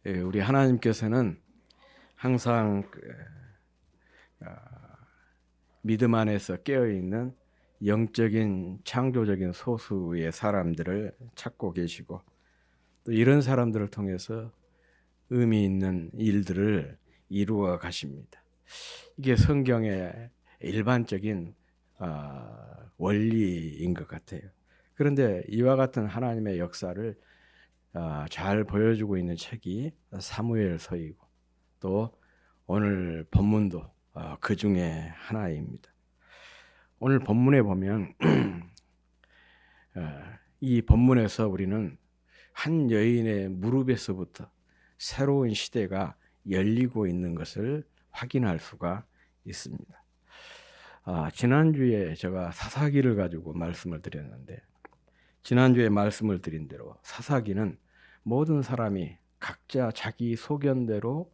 우리 하나님께서는 항상 믿음 안에서 깨어있는 영적인 창조적인 소수의 사람들을 찾고 계시고, 또 이런 사람들을 통해서 의미 있는 일들을 이루어 가십니다. 이게 성경의 일반적인 원리인 것 같아요. 그런데 이와 같은 하나님의 역사를 잘 보여주고 있는 책이 사무엘서이고, 또 오늘 본문도 그 중에 하나입니다. 오늘 본문에 보면 이 본문에서 우리는 한 여인의 무릎에서부터 새로운 시대가 열리고 있는 것을 확인할 수가 있습니다. 지난주에 제가 사사기를 가지고 말씀을 드렸는데, 지난주에 말씀을 드린 대로 사사기는 모든 사람이 각자 자기 소견대로,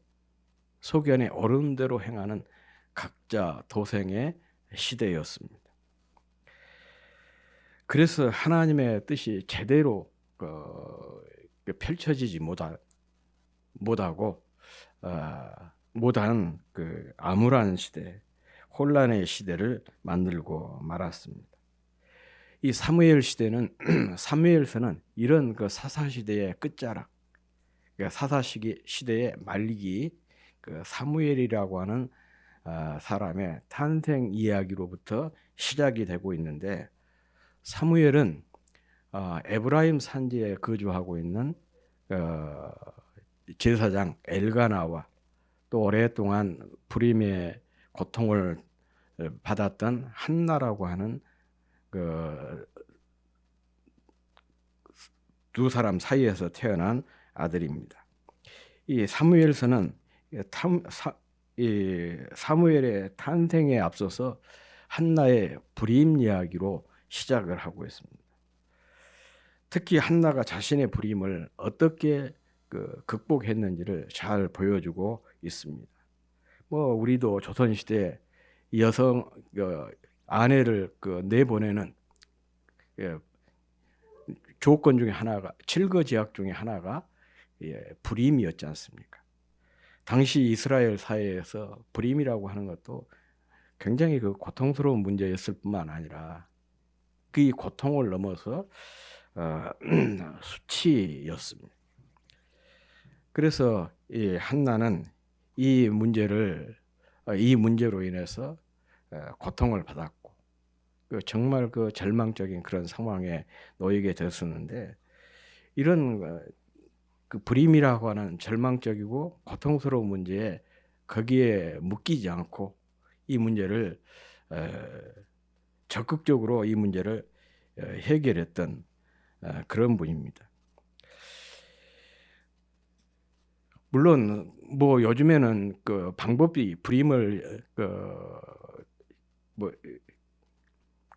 소견에 옳은 대로 행하는 각자 도생의 시대였습니다. 그래서 하나님의 뜻이 제대로 펼쳐지지 못하고 못한 암울한 시대, 혼란의 시대를 만들고 말았습니다. 이 사무엘 시대는 사무엘서는 이런 사사 시대의 끝자락, 사사 시대의 말기, 사무엘이라고 하는 사람의 탄생 이야기로부터 시작이 되고 있는데, 사무엘은 에브라임 산지에 거주하고 있는 제사장 엘가나와 또 오랫동안 불임의 고통을 받았던 한나라고 하는 두 사람 사이에서 태어난 아들입니다. 이 사무엘서는 사무엘의 탄생에 앞서서 한나의 불임 이야기로 시작을 하고 있습니다. 특히 한나가 자신의 불임을 어떻게 극복했는지를 잘 보여주고 있습니다. 우리도 조선시대 여성 아내를 내보내는 조건 중에 하나가, 칠거지약 중에 하나가 불임이었지 않습니까? 당시 이스라엘 사회에서 불임이라고 하는 것도 굉장히 고통스러운 문제였을 뿐만 아니라 그 고통을 넘어서 수치였습니다. 그래서 이 한나는 이 문제로 인해서 고통을 받았고, 정말 절망적인 그런 상황에 놓이게 됐었는데, 이런 불임이라고 하는 절망적이고 고통스러운 문제에 거기에 묶이지 않고 이 문제를 적극적으로 이 문제를 해결했던 그런 분입니다. 물론 요즘에는 방법이 불임을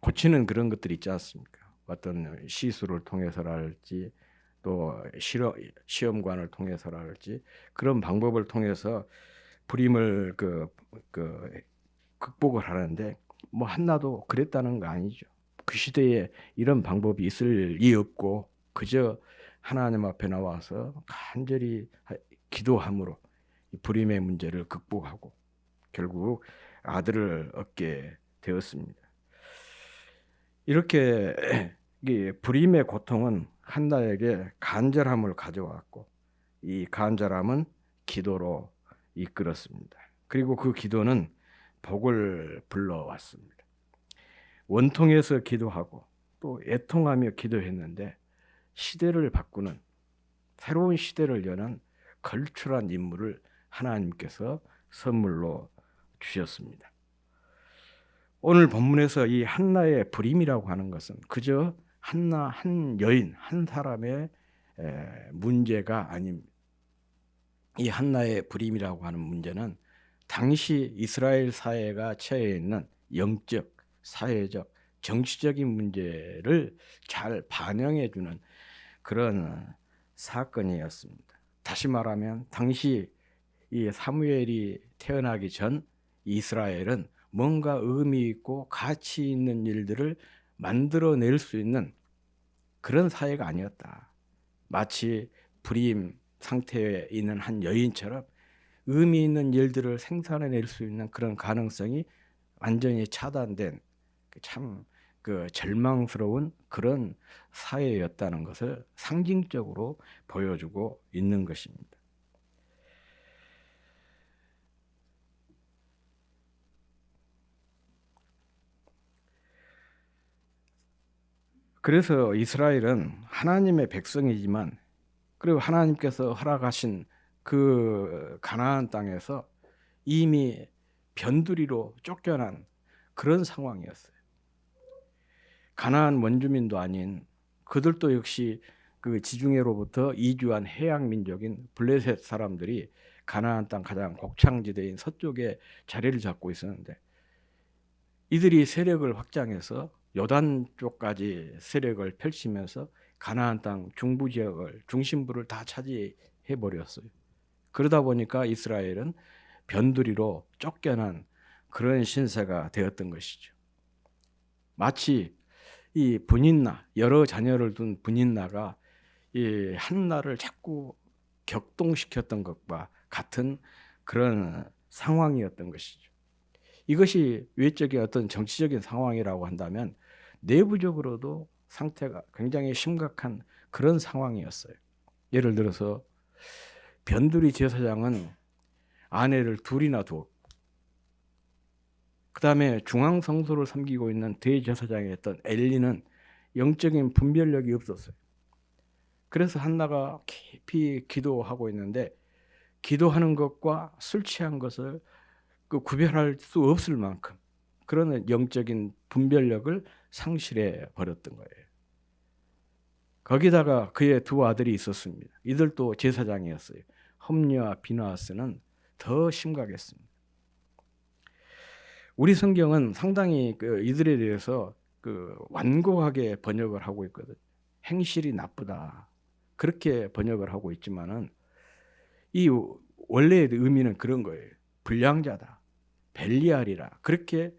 고치는 그런 것들이 있지 않습니까? 어떤 시술을 통해서랄지, 또 시험관을 통해서랄지, 그런 방법을 통해서 불임을 극복을 하는데, 한나도 그랬다는 거 아니죠. 그 시대에 이런 방법이 있을 리 없고 그저 하나님 앞에 나와서 간절히 기도함으로 이 불임의 문제를 극복하고 결국 아들을 얻게 되었습니다. 이렇게 불임의 고통은 한나에게 간절함을 가져왔고, 이 간절함은 기도로 이끌었습니다. 그리고 그 기도는 복을 불러왔습니다. 원통해서 기도하고 또 애통하며 기도했는데, 시대를 바꾸는, 새로운 시대를 여는 걸출한 인물을 하나님께서 선물로 주셨습니다. 오늘 본문에서 이 한나의 불임이라고 하는 것은 그저 한나, 한 여인, 한 사람의 문제가 아닙니다. 이 한나의 불임이라고 하는 문제는 당시 이스라엘 사회가 처해 있는 영적, 사회적, 정치적인 문제를 잘 반영해 주는 그런 사건이었습니다. 다시 말하면 당시 이 사무엘이 태어나기 전 이스라엘은 뭔가 의미 있고 가치 있는 일들을 만들어낼 수 있는 그런 사회가 아니었다. 마치 불임 상태에 있는 한 여인처럼 의미 있는 일들을 생산해낼 수 있는 그런 가능성이 완전히 차단된 참 절망스러운 그런 사회였다는 것을 상징적으로 보여주고 있는 것입니다. 그래서 이스라엘은 하나님의 백성이지만, 그리고 하나님께서 허락하신 그 가나안 땅에서 이미 변두리로 쫓겨난 그런 상황이었어요. 가나안 원주민도 아닌 그들도 역시 그 지중해로부터 이주한 해양 민족인 블레셋 사람들이 가나안 땅 가장 곡창지대인 서쪽에 자리를 잡고 있었는데, 이들이 세력을 확장해서 요단 쪽까지 세력을 펼치면서 가나안 땅 중부 지역을 중심부를 다 차지해 버렸어요. 그러다 보니까 이스라엘은 변두리로 쫓겨난 그런 신세가 되었던 것이죠. 마치 이 분인나, 여러 자녀를 둔 분인나가 이 한나를 자꾸 격동시켰던 것과 같은 그런 상황이었던 것이죠. 이것이 외적인 어떤 정치적인 상황이라고 한다면 내부적으로도 상태가 굉장히 심각한 그런 상황이었어요. 예를 들어서 변두리 제사장은 아내를 둘이나 두었고, 그 다음에 중앙성소를 섬기고 있는 대제사장이었던 엘리는 영적인 분별력이 없었어요. 그래서 한나가 깊이 기도하고 있는데, 기도하는 것과 술 취한 것을 구별할 수 없을 만큼 그런 영적인 분별력을 상실해 버렸던 거예요. 거기다가 그의 두 아들이 있었습니다. 이들도 제사장이었어요. 홈리와 비나하스는 더 심각했습니다. 우리 성경은 상당히 이들에 대해서 완고하게 번역을 하고 있거든요. 행실이 나쁘다, 그렇게 번역을 하고 있지만은 이 원래의 의미는 그런 거예요. 불량자다, 벨리알이라, 그렇게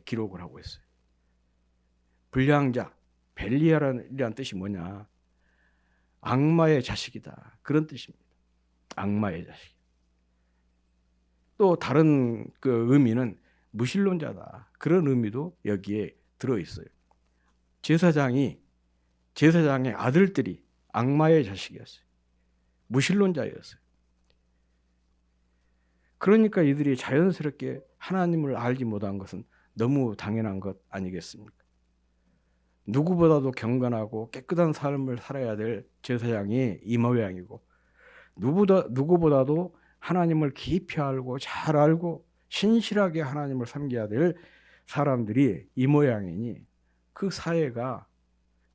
기록을 하고 있어요. 불량자, 벨리알이라는 뜻이 뭐냐? 악마의 자식이다, 그런 뜻입니다. 악마의 자식. 또 다른 의미는 무신론자다, 그런 의미도 여기에 들어있어요. 제사장의 아들들이 악마의 자식이었어요. 무신론자였어요. 그러니까 이들이 자연스럽게 하나님을 알지 못한 것은 너무 당연한 것 아니겠습니까? 누구보다도 경건하고 깨끗한 삶을 살아야 될 제사장이 이 모양이고, 누구보다도 하나님을 깊이 알고 잘 알고 신실하게 하나님을 섬겨야 될 사람들이 이 모양이니, 그 사회가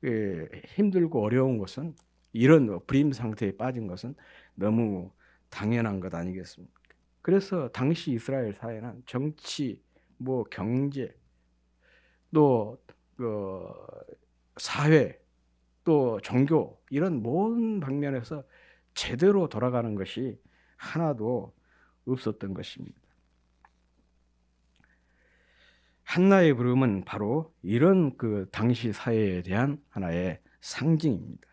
힘들고 어려운 것은, 이런 불임 상태에 빠진 것은 너무 당연한 것 아니겠습니까? 그래서 당시 이스라엘 사회는 정치, 경제, 또 사회, 또 종교, 이런 모든 방면에서 제대로 돌아가는 것이 하나도 없었던 것입니다. 한나의 부름은 바로 이런 당시 사회에 대한 하나의 상징입니다.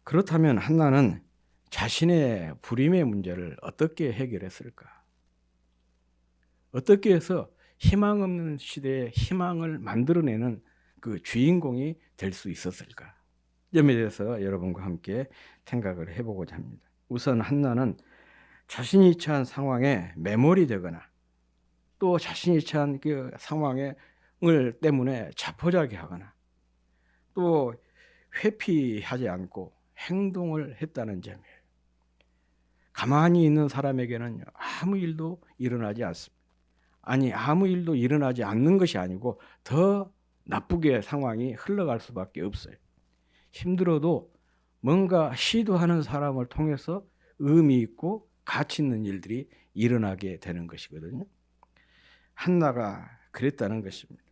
그렇다면 한나는 자신의 불임의 문제를 어떻게 해결했을까? 어떻게 해서 희망 없는 시대에 희망을 만들어내는 그 주인공이 될 수 있었을까? 점에 대해서 여러분과 함께 생각을 해보고자 합니다. 우선 한나는 자신이 처한 상황에 매몰이되거나, 또 자신이 처한 그 상황을 때문에 자포자기하거나, 또 회피하지 않고 행동을 했다는 점이에요. 가만히 있는 사람에게는 아무 일도 일어나지 않습니다. 아니, 아무 일도 일어나지 않는 것이 아니고 더 나쁘게 상황이 흘러갈 수밖에 없어요. 힘들어도 뭔가 시도하는 사람을 통해서 의미 있고 가치 있는 일들이 일어나게 되는 것이거든요. 한나가 그랬다는 것입니다.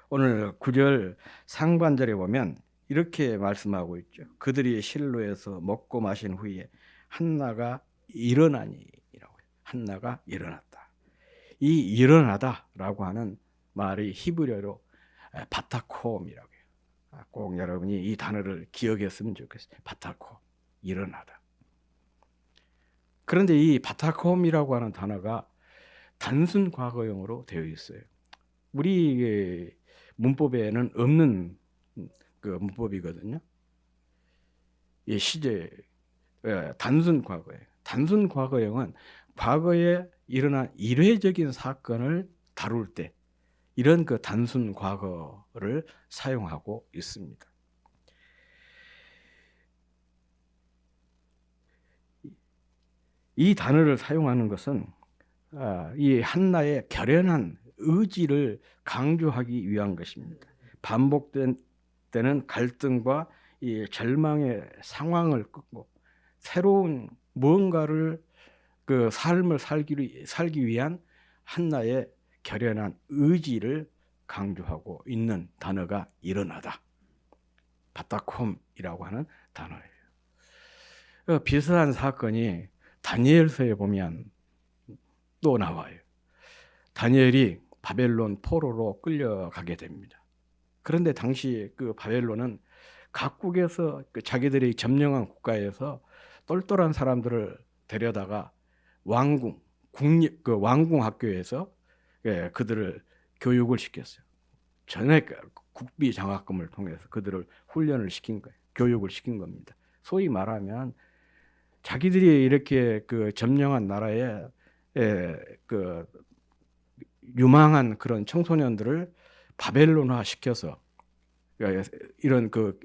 오늘 9절 상반절에 보면 이렇게 말씀하고 있죠. 그들이 실로에서 먹고 마신 후에 한나가 일어나니라고 해요. 한나가 일어났다. 이 일어나다라고 하는 말이 히브리어로 바타콤이라고 해요. 꼭 여러분이 이 단어를 기억했으면 좋겠어요. 바타콤, 일어나다. 그런데 이 바타콤이라고 하는 단어가 단순 과거형으로 되어 있어요. 우리 문법에는 없는 그 문법이거든요. 이 시제 단순 과거예요. 단순 과거형은 과거에 일어난 일회적인 사건을 다룰 때 이런 그 단순 과거를 사용하고 있습니다. 이 단어를 사용하는 것은 이 한나의 결연한 의지를 강조하기 위한 것입니다. 반복되는 갈등과 이 절망의 상황을 끊고 새로운 무언가를 그 삶을 살기 위한 한나의 결연한 의지를 강조하고 있는 단어가 일어나다. 바타콤이라고 하는 단어예요. 비슷한 사건이 다니엘서에 보면 또 나와요. 다니엘이 바벨론 포로로 끌려가게 됩니다. 그런데 당시 그 바벨론은 각국에서 자기들이 점령한 국가에서 똘똘한 사람들을 데려다가 왕궁 학교에서 그들을 교육을 시켰어요. 전액 국비 장학금을 통해서 그들을 훈련을 시킨 거예요. 교육을 시킨 겁니다. 소위 말하면 자기들이 이렇게 그 점령한 나라에 그 유망한 그런 청소년들을 바벨론화 시켜서 이런 그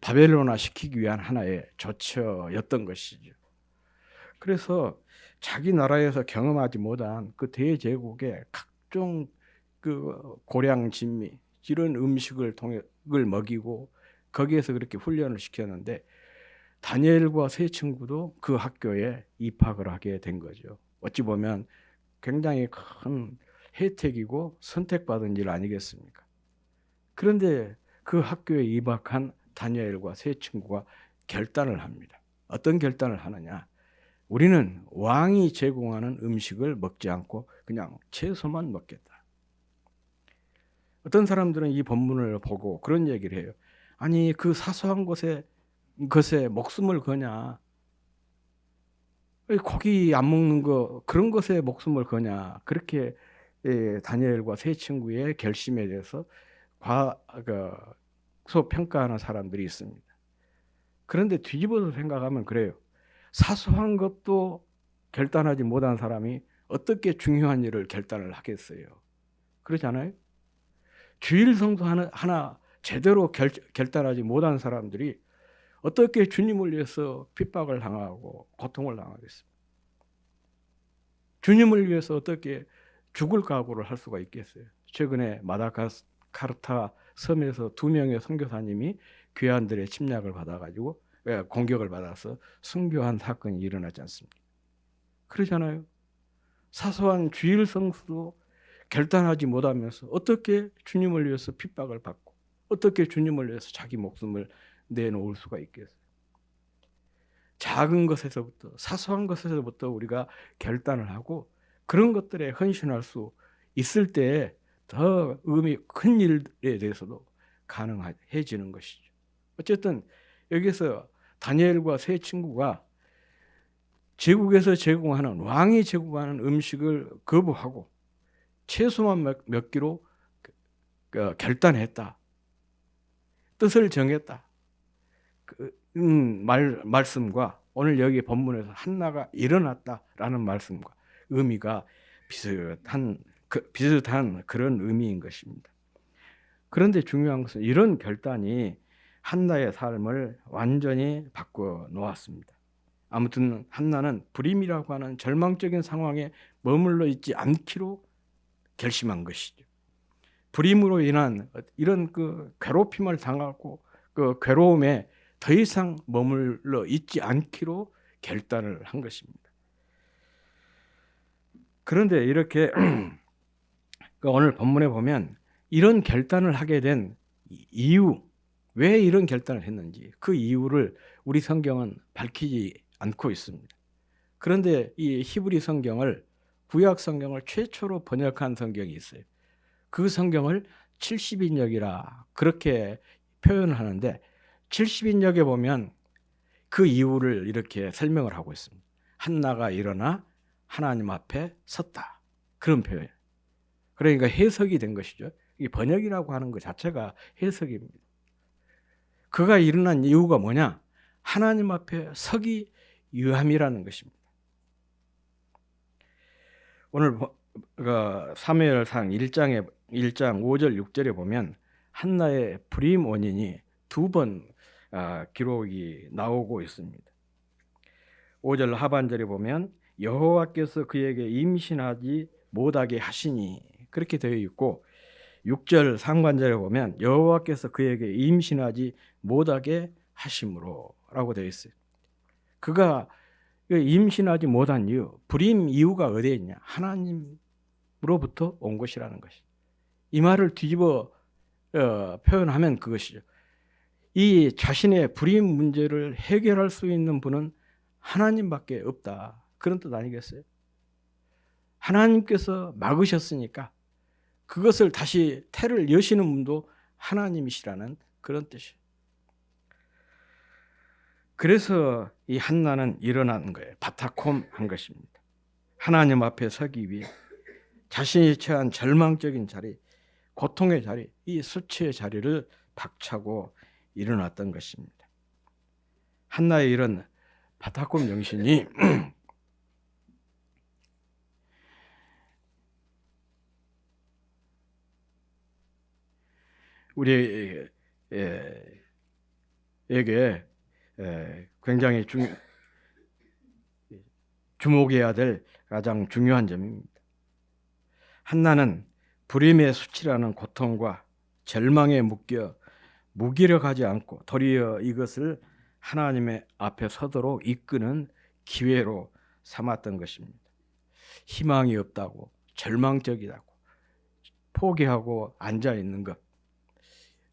바벨론화 시키기 위한 하나의 조처였던 것이죠. 그래서 자기 나라에서 경험하지 못한 그 대제국의 각종 그 고량 진미 이런 음식을 먹이고 거기에서 그렇게 훈련을 시켰는데 다니엘과 세 친구도 그 학교에 입학을 하게 된 거죠. 어찌 보면 굉장히 큰 혜택이고 선택받은 일 아니겠습니까? 그런데 그 학교에 입학한 다니엘과 세 친구가 결단을 합니다. 어떤 결단을 하느냐? 우리는 왕이 제공하는 음식을 먹지 않고 그냥 채소만 먹겠다. 어떤 사람들은 이 본문을 보고 그런 얘기를 해요. 아니 그 사소한 것에 목숨을 거냐? 고기 안 먹는 거 그런 것에 목숨을 거냐? 그렇게 다니엘과 세 친구의 결심에 대해서 소평가하는 사람들이 있습니다. 그런데 뒤집어서 생각하면 그래요. 사소한 것도 결단하지 못한 사람이 어떻게 중요한 일을 결단을 하겠어요? 그렇지 않아요? 주일 성수 하나 제대로 결단하지 못한 사람들이 어떻게 주님을 위해서 핍박을 당하고 고통을 당하겠습니까? 주님을 위해서 어떻게 죽을 각오를 할 수가 있겠어요? 최근에 마다가스카르타 섬에서 2명의 선교사님이 귀환들의 침략을 받아가지고 공격을 받아서 순교한 사건이 일어나지 않습니까? 그러잖아요. 사소한 주일 성수도 결단하지 못하면서 어떻게 주님을 위해서 핍박을 받고 어떻게 주님을 위해서 자기 목숨을 내놓을 수가 있겠어요? 작은 것에서부터 사소한 것에서부터 우리가 결단을 하고 그런 것들에 헌신할 수 있을 때 더 의미 큰 일에 대해서도 가능해지는 것이죠. 어쨌든 여기서 다니엘과 세 친구가 제국에서 제공하는 왕이 제공하는 음식을 거부하고 채소만 먹기로 결단했다. 뜻을 정했다. 말씀과 오늘 여기 본문에서 한나가 일어났다라는 말씀과 의미가 비슷한 그런 의미인 것입니다. 그런데 중요한 것은 이런 결단이 한나의 삶을 완전히 바꿔 놓았습니다. 아무튼 한나는 불임이라고 하는 절망적인 상황에 머물러 있지 않기로 결심한 것이죠. 불임으로 인한 이런 그 괴롭힘을 당하고 그 괴로움에 더 이상 머물러 있지 않기로 결단을 한 것입니다. 그런데 이렇게 오늘 본문에 보면 이런 결단을 하게 된 이유, 왜 이런 결단을 했는지 그 이유를 우리 성경은 밝히지 않고 있습니다. 그런데 이 히브리 성경을 구약 성경을 최초로 번역한 성경이 있어요. 그 성경을 70인역이라 그렇게 표현을 하는데 70인역에 보면 그 이유를 이렇게 설명을 하고 있습니다. 한나가 일어나 하나님 앞에 섰다. 그런 표현. 그러니까 해석이 된 것이죠. 이 번역이라고 하는 것 자체가 해석입니다. 그가 일어난 이유가 뭐냐? 하나님 앞에 서기 위함이라는 것입니다. 오늘 사무엘상 1장 5절 6절에 보면 한나의 불임 원인이 두 번 기록이 나오고 있습니다. 5절 하반절에 보면 여호와께서 그에게 임신하지 못하게 하시니 그렇게 되어 있고, 6절 상반절에 보면 여호와께서 그에게 임신하지 못하게 하심으로 라고 되어 있어요. 그가 임신하지 못한 이유, 불임 이유가 어디에 있냐? 하나님으로부터 온 것이라는 것이. 이 말을 뒤집어 표현하면 그것이죠. 이 자신의 불임 문제를 해결할 수 있는 분은 하나님밖에 없다. 그런 뜻 아니겠어요? 하나님께서 막으셨으니까 그것을 다시 태를 여시는 분도 하나님이시라는 그런 뜻이에요. 그래서 이 한나는 일어난 거예요. 바타콤한 것입니다. 하나님 앞에 서기 위해 자신이 처한 절망적인 자리, 고통의 자리, 이 수치의 자리를 박차고 일어났던 것입니다. 한나의 이런 바타콤 정신이 우리에게 굉장히 주목해야 될 가장 중요한 점입니다. 한나는 불임의 수치라는 고통과 절망에 묶여 무기력하지 않고 도리어 이것을 하나님의 앞에 서도록 이끄는 기회로 삼았던 것입니다. 희망이 없다고, 절망적이라고 포기하고 앉아 있는 것,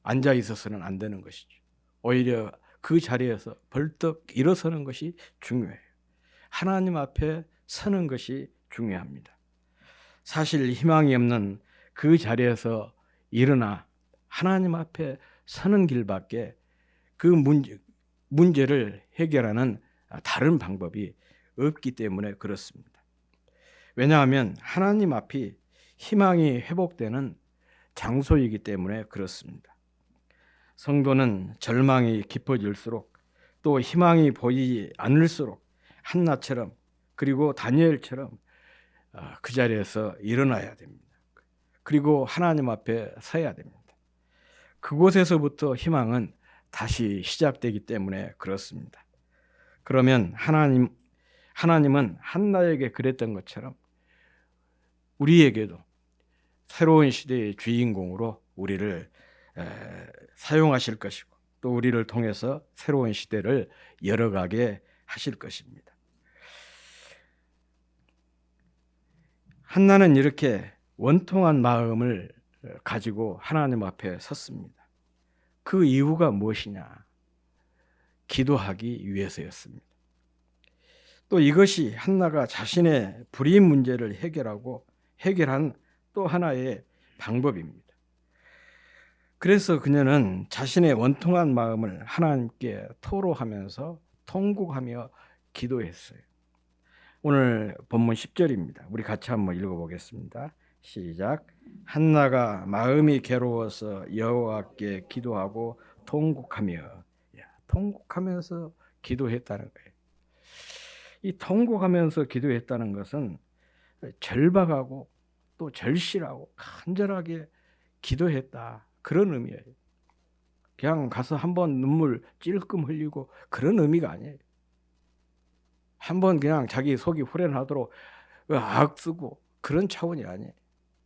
앉아 있어서는 안 되는 것이죠. 오히려 그 자리에서 벌떡 일어서는 것이 중요해요. 하나님 앞에 서는 것이 중요합니다. 사실 희망이 없는 그 자리에서 일어나 하나님 앞에 서는 길밖에 그 문제를 해결하는 다른 방법이 없기 때문에 그렇습니다. 왜냐하면 하나님 앞이 희망이 회복되는 장소이기 때문에 그렇습니다. 성도는 절망이 깊어질수록 또 희망이 보이지 않을수록 한나처럼 그리고 다니엘처럼 그 자리에서 일어나야 됩니다. 그리고 하나님 앞에 서야 됩니다. 그곳에서부터 희망은 다시 시작되기 때문에 그렇습니다. 그러면 하나님은 한나에게 그랬던 것처럼 우리에게도 새로운 시대의 주인공으로 우리를 사용하실 것이고 또 우리를 통해서 새로운 시대를 열어가게 하실 것입니다. 한나는 이렇게 원통한 마음을 가지고 하나님 앞에 섰습니다. 그 이유가 무엇이냐? 기도하기 위해서였습니다. 또 이것이 한나가 자신의 불임 문제를 해결한 또 하나의 방법입니다. 그래서 그녀는 자신의 원통한 마음을 하나님께 토로하면서 통곡하며 기도했어요. 오늘 본문 10절입니다. 우리 같이 한번 읽어보겠습니다. 시작. 한나가 마음이 괴로워서 여호와께 기도하고 통곡하면서 기도했다는 거예요. 이 통곡하면서 기도했다는 것은 절박하고 또 절실하고 간절하게 기도했다, 그런 의미예요. 그냥 가서 한번 눈물 찔끔 흘리고 그런 의미가 아니에요. 한번 그냥 자기 속이 후련하도록 악쓰고 그런 차원이 아니에요.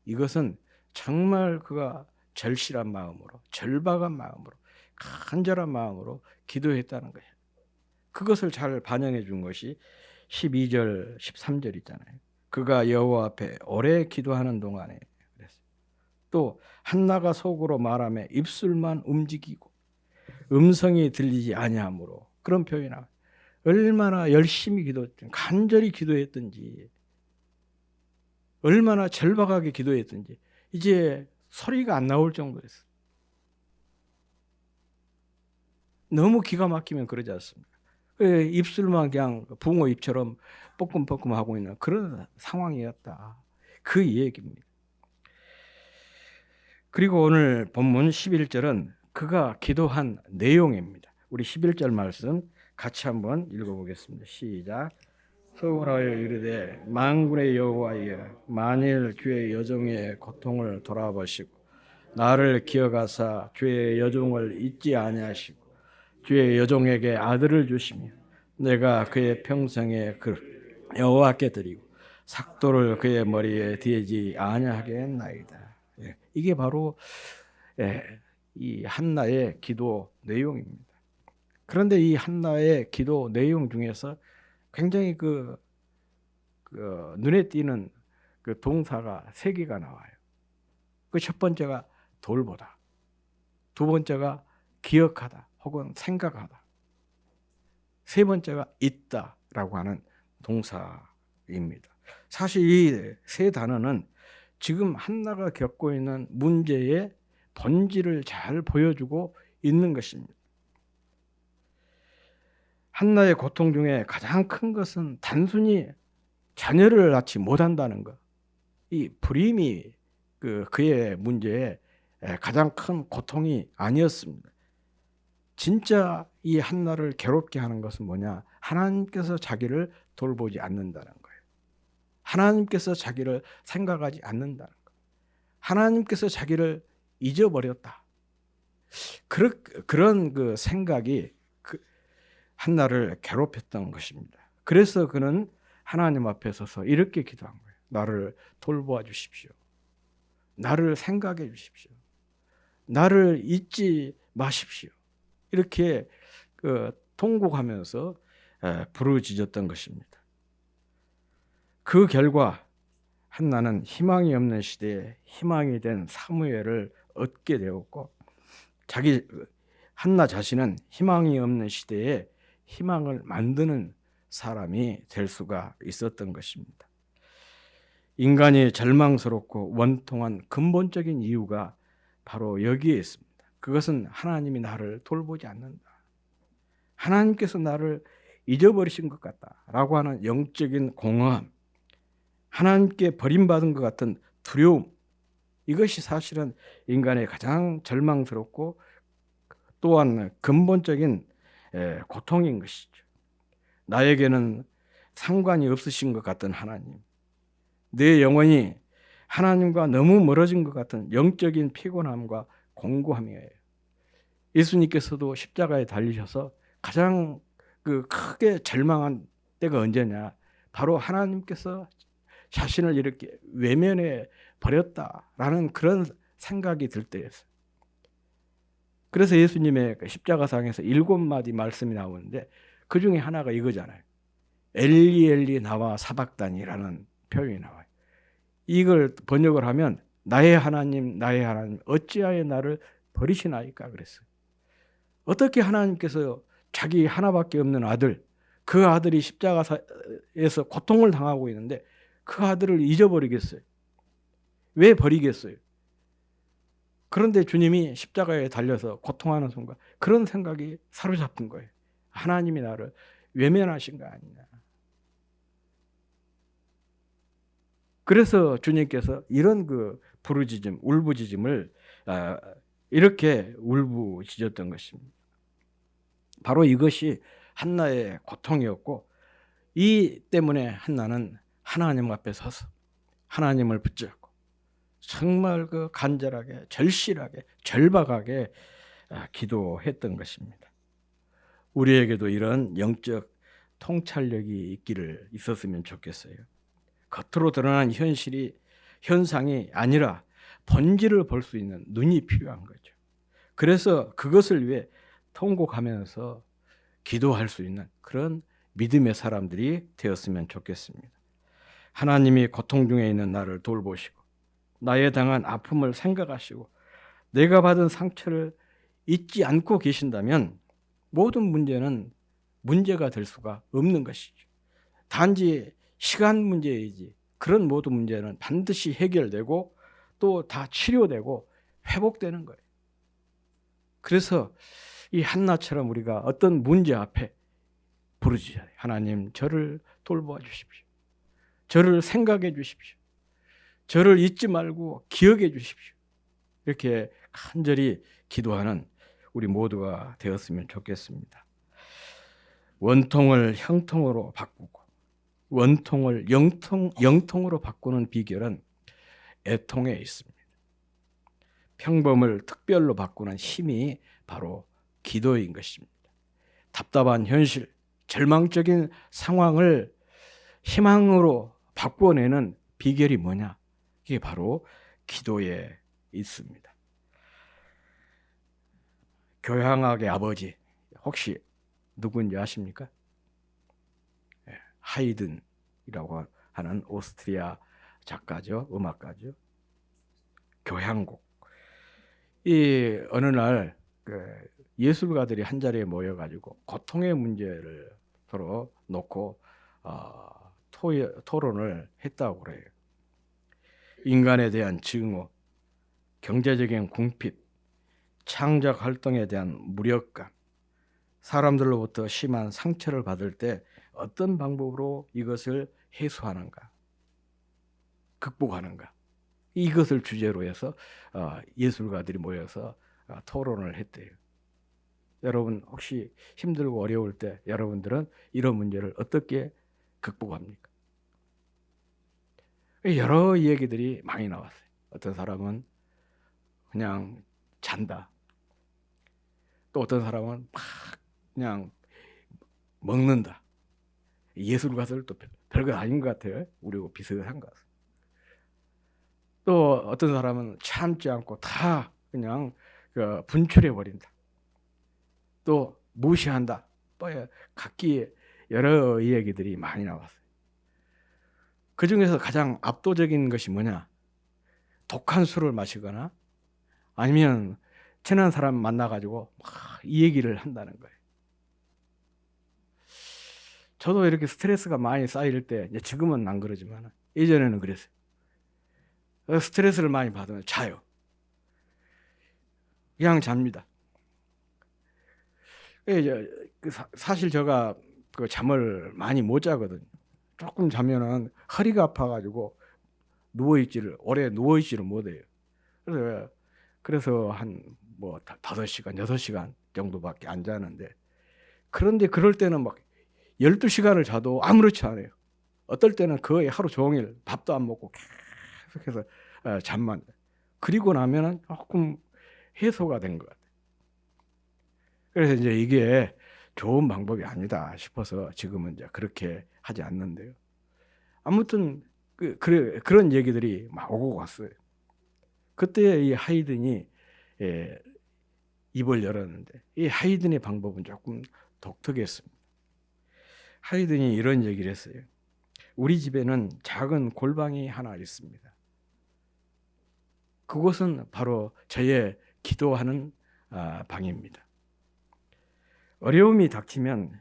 이것은 정말 그가 절실한 마음으로, 절박한 마음으로, 간절한 마음으로 기도했다는 거예요. 그것을 잘 반영해 준 것이 12절, 13절 있잖아요. 그가 여호와 앞에 오래 기도하는 동안에 그랬어요. 또 한나가 속으로 말하며 입술만 움직이고 음성이 들리지 아니하므로, 그런 표현이나 얼마나 열심히 기도했든지, 간절히 기도했든지, 얼마나 절박하게 기도했든지 이제 소리가 안 나올 정도였어요. 너무 기가 막히면 그러지 않습니까? 입술만 그냥 붕어 입처럼 뻐끔뻐끔하고 있는 그런 상황이었다. 그 얘기입니다. 그리고 오늘 본문 11절은 그가 기도한 내용입니다. 우리 11절 말씀 같이 한번 읽어보겠습니다. 시작. 서울하여 이르되 만군의 여호와여, 만일 주의 여종의 고통을 돌아보시고 나를 기억하사 주의 여종을 잊지 아니하시고 주의 여종에게 아들을 주시며 내가 그의 평생에 그 여호와께 드리고 삭도를 그의 머리에 대지 아니하게 했나이다. 이게 바로 이 한나의 기도 내용입니다. 그런데 이 한나의 기도 내용 중에서 굉장히 그 눈에 띄는 그 동사가 3개가 나와요. 그 첫 번째가 돌보다, 두 번째가 기억하다 혹은 생각하다, 세 번째가 있다라고 하는 동사입니다. 사실 이 세 단어는 지금 한나가 겪고 있는 문제의 본질을 잘 보여주고 있는 것입니다. 한나의 고통 중에 가장 큰 것은 단순히 자녀를 낳지 못한다는 것. 이 불임이 그의 문제의 가장 큰 고통이 아니었습니다. 진짜 이 한나를 괴롭게 하는 것은 뭐냐? 하나님께서 자기를 돌보지 않는다는 거예요. 하나님께서 자기를 생각하지 않는다는 거예요. 하나님께서 자기를 잊어버렸다. 그런 그 생각이 한나를 괴롭혔던 것입니다. 그래서 그는 하나님 앞에 서서 이렇게 기도한 거예요. 나를 돌보아 주십시오. 나를 생각해 주십시오. 나를 잊지 마십시오. 이렇게 통곡하면서 부르짖었던 것입니다. 그 결과 한나는 희망이 없는 시대에 희망이 된 사무엘을 얻게 되었고, 한나 자신은 희망이 없는 시대에 희망을 만드는 사람이 될 수가 있었던 것입니다. 인간이 절망스럽고 원통한 근본적인 이유가 바로 여기에 있습니다. 그것은 하나님이 나를 돌보지 않는다. 하나님께서 나를 잊어버리신 것 같다라고 하는 영적인 공허함, 하나님께 버림받은 것 같은 두려움, 이것이 사실은 인간의 가장 절망스럽고 또한 근본적인 고통인 것이죠. 나에게는 상관이 없으신 것 같은 하나님, 내 영혼이 하나님과 너무 멀어진 것 같은 영적인 피곤함과 공고함이에요. 예수님께서도 십자가에 달리셔서 가장 크게 절망한 때가 언제냐? 바로 하나님께서 자신을 이렇게 외면해 버렸다라는 그런 생각이 들 때였어요. 그래서 예수님의 십자가상에서 7마디 말씀이 나오는데 그 중에 하나가 이거잖아요. 엘리 엘리 나와 사박단이라는 표현이 나와요. 이걸 번역을 하면 나의 하나님 어찌하여 나를 버리시나이까 그랬어요. 어떻게 하나님께서 자기 하나밖에 없는 아들, 그 아들이 십자가에서 고통을 당하고 있는데 그 아들을 잊어버리겠어요? 왜 버리겠어요? 그런데 주님이 십자가에 달려서 고통하는 순간 그런 생각이 사로잡힌 거예요. 하나님이 나를 외면하신 거 아니냐. 그래서 주님께서 이런 부르짖음, 울부짖음을 이렇게 울부짖었던 것입니다. 바로 이것이 한나의 고통이었고, 이 때문에 한나는 하나님 앞에 서서 하나님을 붙잡고 정말 간절하게, 절실하게, 절박하게 기도했던 것입니다. 우리에게도 이런 영적 통찰력이 있었으면 좋겠어요. 겉으로 드러난 현상이 아니라 본질을 볼 수 있는 눈이 필요한 거죠. 그래서 그것을 위해 통곡하면서 기도할 수 있는 그런 믿음의 사람들이 되었으면 좋겠습니다. 하나님이 고통 중에 있는 나를 돌보시고 나에 당한 아픔을 생각하시고 내가 받은 상처를 잊지 않고 계신다면 모든 문제는 문제가 될 수가 없는 것이죠. 단지 시간 문제이지 그런 모든 문제는 반드시 해결되고 또 다 치료되고 회복되는 거예요. 그래서 이 한나처럼 우리가 어떤 문제 앞에 부르짖어야 돼요. 하나님, 저를 돌보아 주십시오. 저를 생각해 주십시오. 저를 잊지 말고 기억해 주십시오. 이렇게 간절히 기도하는 우리 모두가 되었으면 좋겠습니다. 원통을 형통으로 바꾸고 원통을 영통으로 바꾸는 비결은 애통에 있습니다. 평범을 특별로 바꾸는 힘이 바로 기도인 것입니다. 답답한 현실, 절망적인 상황을 희망으로 바꿔내는 비결이 뭐냐? 이게 바로 기도에 있습니다. 교향악의 아버지, 혹시 누구인지 아십니까? 하이든이라고 하는 오스트리아 작가죠, 음악가죠. 교향곡. 이 어느 날 예술가들이 한 자리에 모여가지고 고통의 문제를 서로 놓고 토론을 했다고 그래요. 인간에 대한 증오, 경제적인 궁핍, 창작 활동에 대한 무력감, 사람들로부터 심한 상처를 받을 때 어떤 방법으로 이것을 해소하는가, 극복하는가, 이것을 주제로 해서 예술가들이 모여서 토론을 했대요. 여러분 혹시 힘들고 어려울 때 여러분들은 이런 문제를 어떻게 극복합니까? 여러 얘기들이 많이 나왔어요. 어떤 사람은 그냥 잔다. 또 어떤 사람은 막 그냥 먹는다. 예술가들 또 별거 아닌 것 같아요. 우리하고 비슷한 것 같아요. 또 어떤 사람은 참지 않고 다 그냥 분출해 버린다. 또 무시한다. 또 각기 여러 얘기들이 많이 나왔어요. 그 중에서 가장 압도적인 것이 뭐냐? 독한 술을 마시거나 아니면 친한 사람 만나가지고 막 이 얘기를 한다는 거예요. 저도 이렇게 스트레스가 많이 쌓일 때, 지금은 안 그러지만 예전에는 그랬어요. 스트레스를 많이 받으면 자요. 그냥 잡니다. 사실 제가 잠을 많이 못 자거든요. 조금 자면은 허리가 아파가지고 오래 누워있지를 못해요. 그래서 한 5시간, 6시간 정도밖에 안 자는데, 그런데 그럴 때는 막 12시간을 자도 아무렇지 않아요. 어떨 때는 거의 하루 종일 밥도 안 먹고 계속해서 잠만. 그리고 나면은 조금 해소가 된 것 같아요. 그래서 이제 이게 좋은 방법이 아니다 싶어서 지금은 이제 그렇게 하지 않는데요. 아무튼 그런 얘기들이 막 오고 갔어요. 그때 이 하이든이 입을 열었는데, 이 하이든의 방법은 조금 독특했습니다. 하이든이 이런 얘기를 했어요. 우리 집에는 작은 골방이 하나 있습니다. 그곳은 바로 저의 기도하는 방입니다. 어려움이 닥치면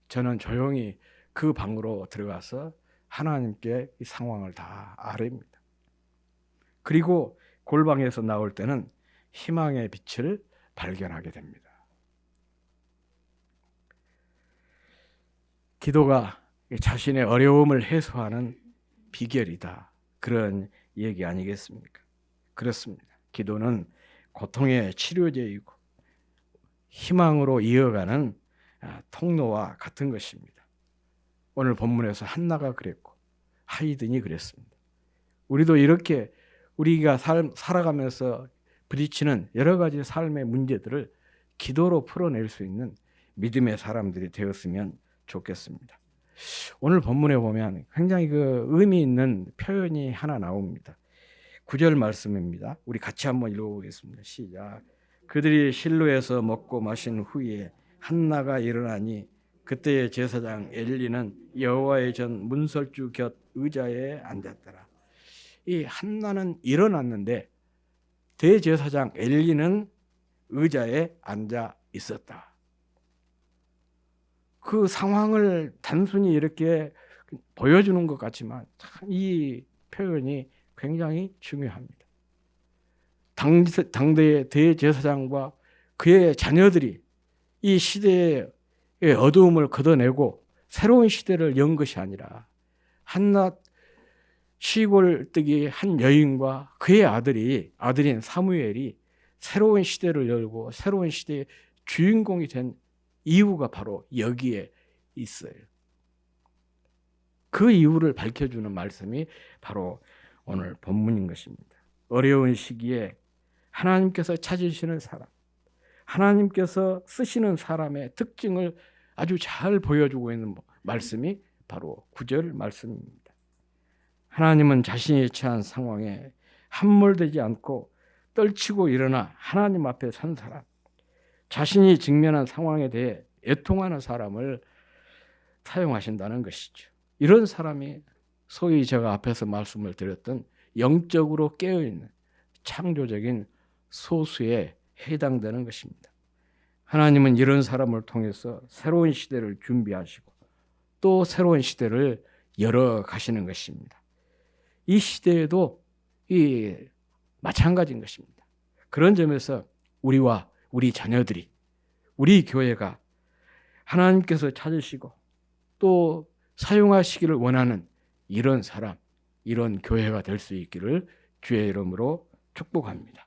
저는 조용히 그 방으로 들어가서 하나님께 이 상황을 다 아뢰입니다. 그리고 골방에서 나올 때는 희망의 빛을 발견하게 됩니다. 기도가 자신의 어려움을 해소하는 비결이다. 그런 얘기 아니겠습니까? 그렇습니다. 기도는 고통의 치료제이고 희망으로 이어가는 통로와 같은 것입니다. 오늘 본문에서 한나가 그랬고 하이든이 그랬습니다. 우리도 이렇게 우리가 살아가면서 부딪히는 여러 가지 삶의 문제들을 기도로 풀어낼 수 있는 믿음의 사람들이 되었으면 좋겠습니다. 오늘 본문에 보면 굉장히 의미 있는 표현이 하나 나옵니다. 9절 말씀입니다. 우리 같이 한번 읽어보겠습니다. 시작. 그들이 실로에서 먹고 마신 후에 한나가 일어나니 그때의 제사장 엘리는 여호와의 전 문설주 곁 의자에 앉았더라. 이 한나는 일어났는데 대제사장 엘리는 의자에 앉아 있었다. 그 상황을 단순히 이렇게 보여주는 것 같지만 이 표현이 굉장히 중요합니다. 당대의 대제사장과 그의 자녀들이 이 시대에 어두움을 걷어내고 새로운 시대를 연 것이 아니라 한낱 시골뜨기 한 여인과 그의 아들인 사무엘이 새로운 시대를 열고 새로운 시대의 주인공이 된 이유가 바로 여기에 있어요. 그 이유를 밝혀주는 말씀이 바로 오늘 본문인 것입니다. 어려운 시기에 하나님께서 찾으시는 사람, 하나님께서 쓰시는 사람의 특징을 아주 잘 보여주고 있는 말씀이 바로 9절 말씀입니다. 하나님은 자신이 처한 상황에 함몰되지 않고 떨치고 일어나 하나님 앞에 선 사람, 자신이 직면한 상황에 대해 애통하는 사람을 사용하신다는 것이죠. 이런 사람이 소위 제가 앞에서 말씀을 드렸던 영적으로 깨어있는 창조적인 소수에 해당되는 것입니다. 하나님은 이런 사람을 통해서 새로운 시대를 준비하시고 또 새로운 시대를 열어가시는 것입니다. 이 시대에도 마찬가지인 것입니다. 그런 점에서 우리와 우리 자녀들이, 우리 교회가 하나님께서 찾으시고 또 사용하시기를 원하는 이런 사람, 이런 교회가 될 수 있기를 주의 이름으로 축복합니다.